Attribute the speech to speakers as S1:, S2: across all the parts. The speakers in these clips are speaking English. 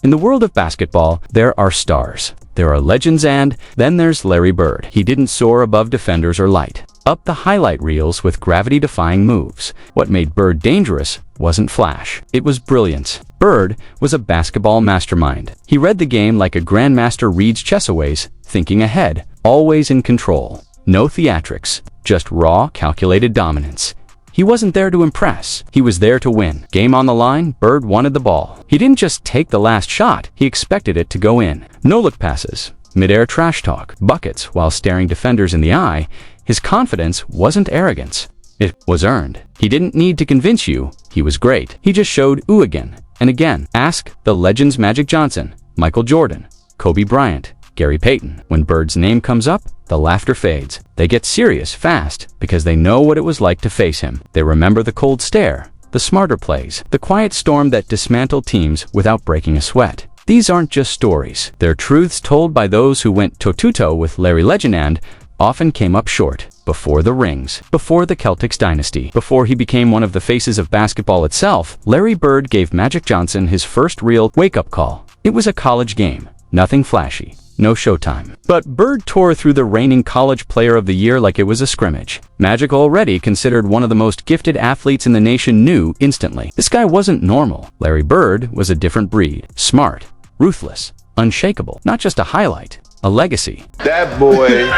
S1: In the world of basketball, there are stars. There are legends, and then there's Larry Bird. He didn't soar above defenders or light up the highlight reels with gravity-defying moves. What made Bird dangerous wasn't flash. It was brilliance. Bird was a basketball mastermind. He read the game like a grandmaster reads chessaways, thinking ahead, always in control. No theatrics, just raw, calculated dominance. He wasn't there to impress. He was there to win. Game on the line, Bird wanted the ball. He didn't just take the last shot, he expected it to go in. No-look passes, mid-air trash talk, buckets while staring defenders in the eye. His confidence wasn't arrogance. It was earned. He didn't need to convince you he was great. He just showed ooh again and again. Ask the legends Magic Johnson, Michael Jordan, Kobe Bryant, Gary Payton. When Bird's name comes up, the laughter fades. They get serious fast because they know what it was like to face him. They remember the cold stare, the smarter plays, the quiet storm that dismantled teams without breaking a sweat. These aren't just stories. They're truths told by those who went toe-to-toe with Larry Legend and often came up short. Before the rings, before the Celtics dynasty, before he became one of the faces of basketball itself, Larry Bird gave Magic Johnson his first real wake-up call. It was a college game, nothing flashy, no showtime. But Bird tore through the reigning College Player of the Year like it was a scrimmage. Magic, already considered one of the most gifted athletes in the nation, knew instantly this guy wasn't normal. Larry Bird was a different breed. Smart, ruthless, unshakable. Not just a highlight, a legacy.
S2: That boy,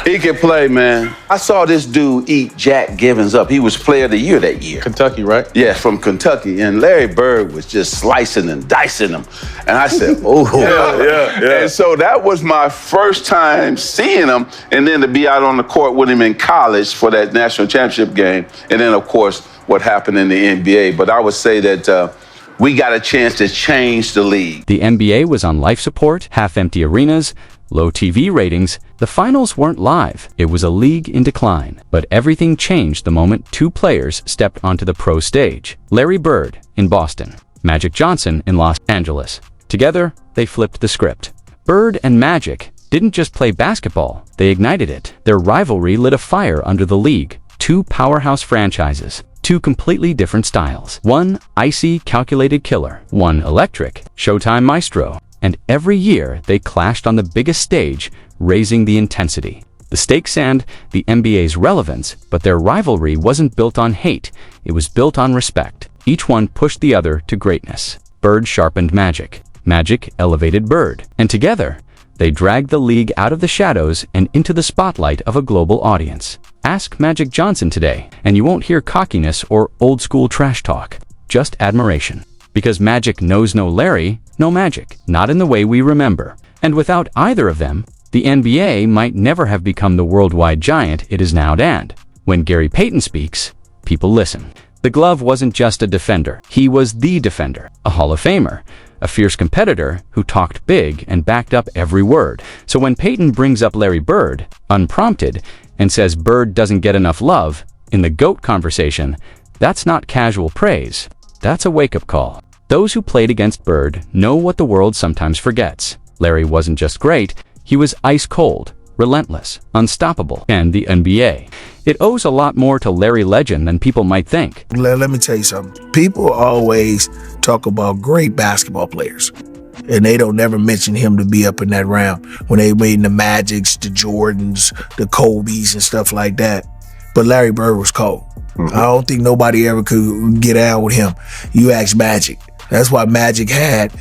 S2: he can play, man. I saw this dude eat Jack Givens up. He was Player of the Year that year.
S3: Kentucky, right?
S2: Yeah, from Kentucky. And Larry Bird was just slicing and dicing him. And I said, oh. yeah. And so that was my first time seeing him. And then to be out on the court with him in college for that national championship game. And then, of course, what happened in the NBA. But I would say that we got a chance to change the league.
S1: The NBA was on life support, half-empty arenas, low TV ratings. The finals weren't live. It was a league in decline. But everything changed the moment two players stepped onto the pro stage. Larry Bird in Boston, Magic Johnson in Los Angeles. Together, they flipped the script. Bird and Magic didn't just play basketball, they ignited it. Their rivalry lit a fire under the league. Two powerhouse franchises. Two completely different styles. One icy, calculated killer. One electric, showtime maestro. And every year, they clashed on the biggest stage, raising the intensity. The stakes and the NBA's relevance, but their rivalry wasn't built on hate. It was built on respect. Each one pushed the other to greatness. Bird sharpened Magic. Magic elevated Bird. And together, they dragged the league out of the shadows and into the spotlight of a global audience. Ask Magic Johnson today, and you won't hear cockiness or old-school trash talk. Just admiration. Because Magic knows no Larry, no Magic. Not in the way we remember. And without either of them, the NBA might never have become the worldwide giant it is now. And when Gary Payton speaks, people listen. The glove wasn't just a defender. He was the defender. A Hall of Famer. A fierce competitor who talked big and backed up every word. So when Payton brings up Larry Bird, unprompted, and says Bird doesn't get enough love in the GOAT conversation, that's not casual praise. That's a wake-up call. Those who played against Bird know what the world sometimes forgets. Larry wasn't just great, he was ice-cold, relentless, unstoppable. And the NBA, it owes a lot more to Larry Legend than people might think.
S4: Let me tell you something. People always talk about great basketball players, and they don't never mention him to be up in that round when they made the Magics, the Jordans, the Kobes and stuff like that. But Larry Bird was cold. I don't think nobody ever could get out with him. You ask Magic. That's why Magic had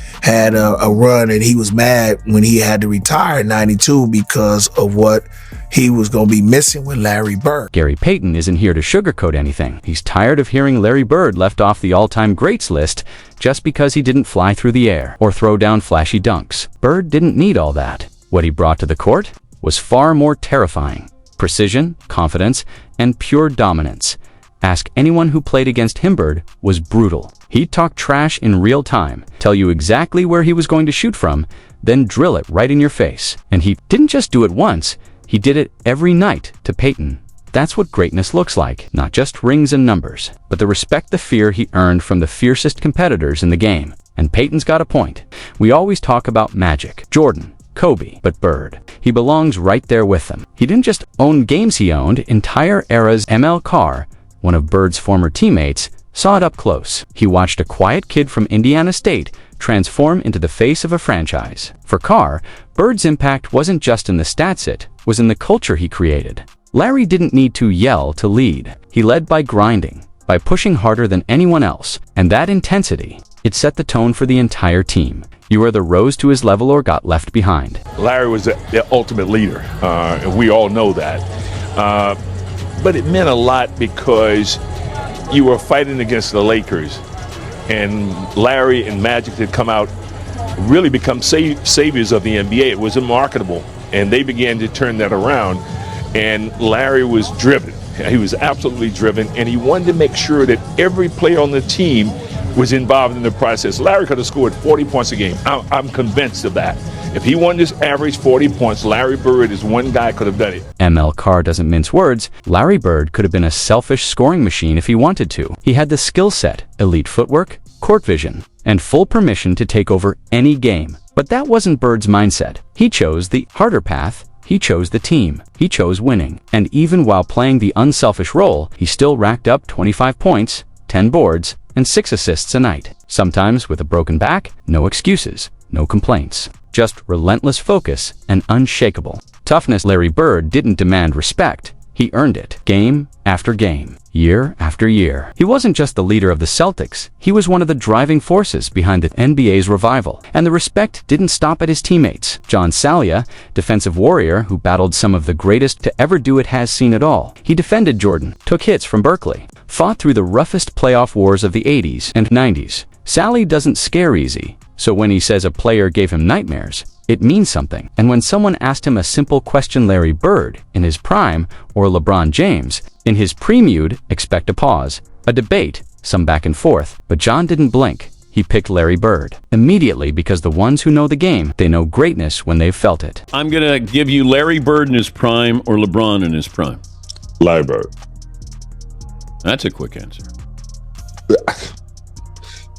S4: a run, and he was mad when he had to retire in '92 because of what he was going to be missing with Larry Bird.
S1: Gary Payton isn't here to sugarcoat anything. He's tired of hearing Larry Bird left off the all-time greats list just because he didn't fly through the air or throw down flashy dunks. Bird didn't need all that. What he brought to the court was far more terrifying. Precision, confidence, and pure dominance. Ask anyone who played against him. Bird was brutal. He'd talk trash in real time, tell you exactly where he was going to shoot from, then drill it right in your face. And he didn't just do it once, he did it every night to Payton. That's what greatness looks like. Not just rings and numbers, but the respect, the fear he earned from the fiercest competitors in the game. And Payton's got a point. We always talk about Magic, Jordan, Kobe, but Bird, he belongs right there with them. He didn't just own games, he owned entire eras. ML Carr, one of Bird's former teammates, saw it up close. He watched a quiet kid from Indiana State transform into the face of a franchise. For Carr, Bird's impact wasn't just in the stats, it was in the culture he created. Larry didn't need to yell to lead. He led by grinding, by pushing harder than anyone else, and that intensity, it set the tone for the entire team. You either rose to his level or got left behind.
S3: Larry was the ultimate leader, and we all know that. But it meant a lot because you were fighting against the Lakers, and Larry and Magic had come out, really become saviors of the NBA. It was unmarketable, and they began to turn that around, and Larry was driven. He was absolutely driven, and he wanted to make sure that every player on the team was involved in the process. Larry could have scored 40 points a game. I'm convinced of that. If he wanted to average 40 points, Larry Bird is one guy could have done it.
S1: ML Carr doesn't mince words. Larry Bird could have been a selfish scoring machine if he wanted to. He had the skill set, elite footwork, court vision, and full permission to take over any game. But that wasn't Bird's mindset. He chose the harder path. He chose the team. He chose winning. And even while playing the unselfish role, he still racked up 25 points, 10 boards, and 6 assists a night. Sometimes with a broken back, no excuses, no complaints. Just relentless focus and unshakable toughness. Larry Bird didn't demand respect. He earned it, game after game, year after year. He wasn't just the leader of the Celtics. He was one of the driving forces behind the NBA's revival. And the respect didn't stop at his teammates. John Salia, defensive warrior who battled some of the greatest to ever do it, has seen it all. He defended Jordan, took hits from Berkeley, fought through the roughest playoff wars of the 80s and 90s. Sally doesn't scare easy. So when he says a player gave him nightmares, it means something. And when someone asked him a simple question, Larry Bird, in his prime, or LeBron James, in his premued, expect a pause, a debate, some back and forth. But John didn't blink. He picked Larry Bird immediately, because the ones who know the game, they know greatness when they've felt it.
S5: I'm going to give you Larry Bird in his prime or LeBron in his prime.
S3: Larry Bird.
S5: That's a quick answer.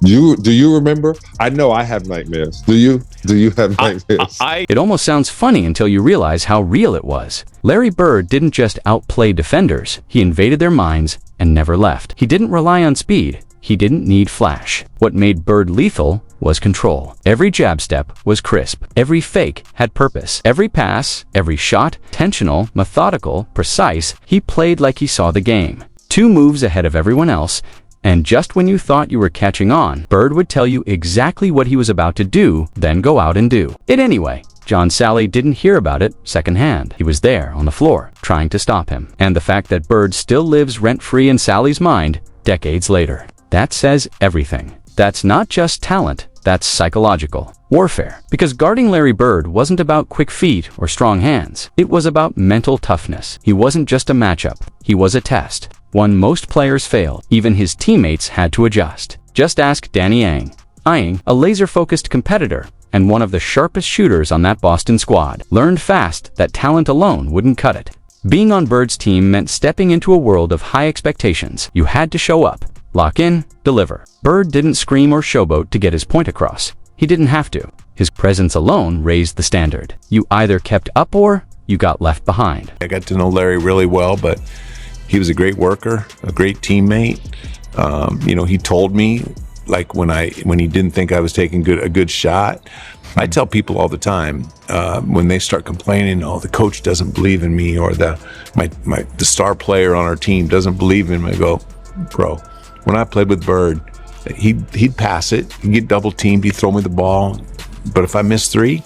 S6: Do you remember? I know I have nightmares. Do you have nightmares?
S1: It almost sounds funny until you realize how real it was. Larry Bird didn't just outplay defenders. He invaded their minds and never left. He didn't rely on speed. He didn't need flash. What made Bird lethal was control. Every jab step was crisp. Every fake had purpose. Every pass, every shot, intentional, methodical, precise. He played like he saw the game. 2 moves ahead of everyone else. And just when you thought you were catching on, Bird would tell you exactly what he was about to do, then go out and do it anyway. John Sally didn't hear about it secondhand. He was there on the floor, trying to stop him. And the fact that Bird still lives rent-free in Sally's mind decades later, that says everything. That's not just talent, that's psychological warfare. Because guarding Larry Bird wasn't about quick feet or strong hands. It was about mental toughness. He wasn't just a matchup. He was a test. One most players failed. Even his teammates had to adjust. Just ask Danny Ainge, a laser-focused competitor and one of the sharpest shooters on that Boston squad. Learned fast that talent alone wouldn't cut it. Being on Bird's team meant stepping into a world of high expectations. You had to show up, lock in, deliver. Bird didn't scream or showboat to get his point across. He didn't have to. His presence alone raised the standard. You either kept up or you got left behind.
S7: I got to know Larry really well, but he was a great worker, a great teammate. He told me, like when he didn't think I was taking a good shot. I tell people all the time when they start complaining, oh, the coach doesn't believe in me, or the star player on our team doesn't believe in me. I go, bro, when I played with Bird, he'd pass it, he'd get double teamed, he'd throw me the ball, but if I miss 3,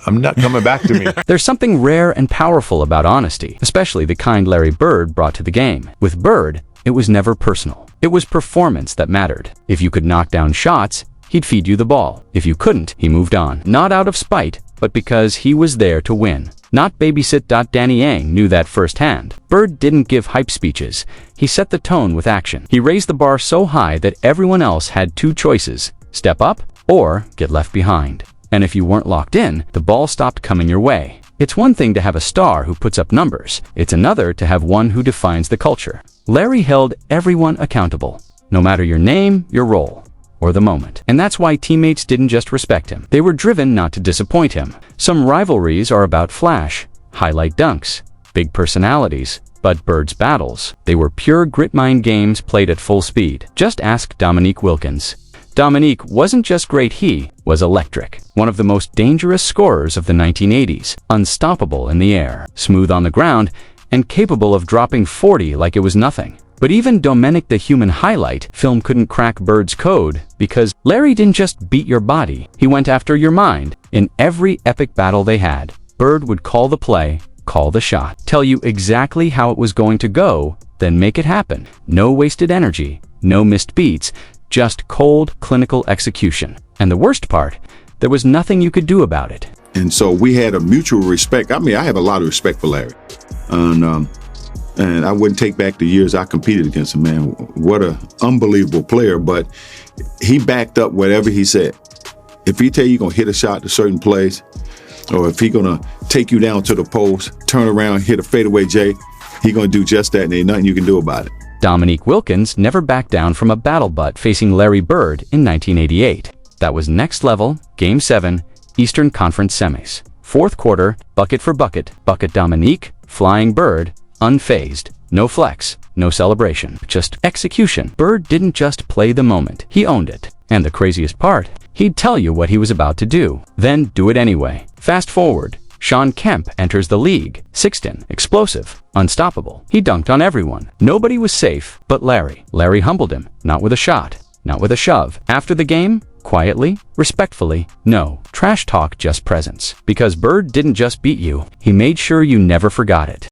S7: I'm not coming back to me.
S1: There's something rare and powerful about honesty, especially the kind Larry Bird brought to the game. With Bird, it was never personal. It was performance that mattered. If you could knock down shots, he'd feed you the ball. If you couldn't, he moved on. Not out of spite, but because he was there to win. Not babysit. Danny Ainge knew that firsthand. Bird didn't give hype speeches. He set the tone with action. He raised the bar so high that everyone else had 2 choices: step up or get left behind. And if you weren't locked in, the ball stopped coming your way. It's one thing to have a star who puts up numbers. It's another to have one who defines the culture. Larry held everyone accountable, no matter your name, your role, or the moment. And that's why teammates didn't just respect him. They were driven not to disappoint him. Some rivalries are about flash, highlight dunks, big personalities, But Bird's battles, they were pure grit mind games played at full speed. Just ask Dominique Wilkins. Dominique wasn't just great, he was electric. One of the most dangerous scorers of the 1980s, unstoppable in the air, smooth on the ground, and capable of dropping 40 like it was nothing. But even Dominic the Human highlight film couldn't crack Bird's code, because Larry didn't just beat your body, he went after your mind. In every epic battle they had, Bird would call the play, call the shot, tell you exactly how it was going to go, then make it happen. No wasted energy, no missed beats, just cold, clinical execution. And the worst part, there was nothing you could do about it.
S8: And so we had a mutual respect. I mean, I have a lot of respect for Larry. And I wouldn't take back the years I competed against him, man. What an unbelievable player. But he backed up whatever he said. If he tell you going to hit a shot to certain place, or if he going to take you down to the post, turn around, hit a fadeaway J, he going to do just that, and ain't nothing you can do about it.
S1: Dominique Wilkins never backed down from a battle butt facing Larry Bird in 1988. That was next level, Game 7, Eastern Conference Semis. Fourth quarter, bucket for bucket, bucket Dominique, flying Bird, unfazed, no flex, no celebration, just execution. Bird didn't just play the moment, he owned it. And the craziest part, he'd tell you what he was about to do, then do it anyway. Fast forward, Sean Kemp enters the league. 6'10", explosive, unstoppable. He dunked on everyone. Nobody was safe but Larry. Larry humbled him, not with a shot, not with a shove. After the game, quietly, respectfully, no trash talk, just presence. Because Bird didn't just beat you, he made sure you never forgot it.